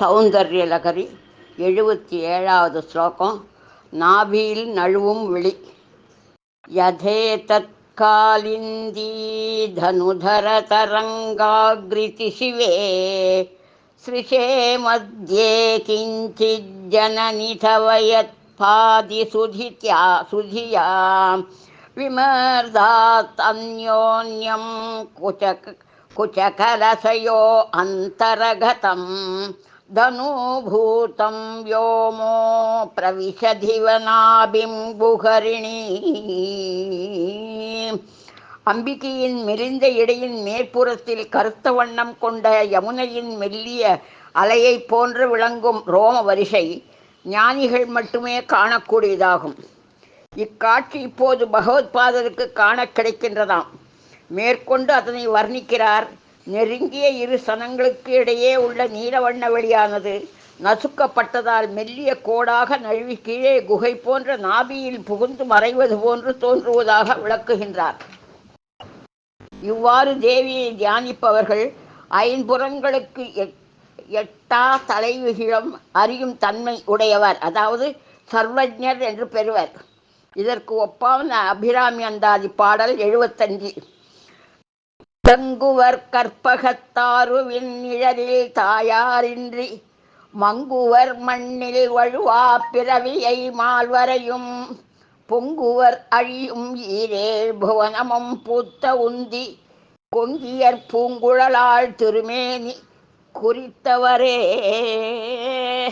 சௌந்தர்யலகரி 77வது ஸ்லோகம். நாபியில் நழுவும் விழி. யதேதத் காலிந்தீ தனுதர தரங்காக்ரிதி சிவே ஸ்ருஷே மத்யே கிஞ்சித் ஜனனி தவ யத் பாதி சுதியாம் விமர்தாத் அன்யோன்யம் குச்சகலசயோ அந்தரகதம் தனுபூதம் வ்யோமோ பிரவிசதிவனாபிம் குஹரிணி. அம்பிகையின் மெலிந்த இடையின் மேற்புறத்தில் கருத்த வண்ணம் கொண்ட யமுனையின் மெல்லிய அலையை போன்று விளங்கும் ரோம வரிசை ஞானிகள் மட்டுமே காணக்கூடியதாகும். இக்காட்சி இப்போது பகவத்பாதருக்கு காண கிடைக்கின்றதாம். மேற்கொண்டு அதனை வர்ணிக்கிறார். நெருங்கிய இரு சனங்களுக்கு இடையே உள்ள நீலவண்ண வெளியானது நசுக்கப்பட்டதால் மெல்லிய கோடாக நழுவி கீழே குகை போன்ற நாபியில் புகுந்து மறைவது போன்று தோன்றுவதாக விளக்குகின்றார். இவ்வாறு தேவியை தியானிப்பவர்கள் ஐம்புறங்களுக்கு எட்டா தலைவிகிழம் அறியும் தன்மை உடையவர், அதாவது சர்வஜர் என்று பெறுவர். இதற்கு ஒப்பான அபிராமி அந்தாதி பாடல் 75. தங்குவர் கற்பகத்தாருவின் நிழலில் தாயாரின்றி மங்குவர் மண்ணில் வழுவா பிறவியை மால்வரையும் பொங்குவர் அழியும் ஈரேழ் புவனமும் பூத்த உந்தி கொங்கியற் பூங்குழலாள் திருமேனி குறித்தவரே.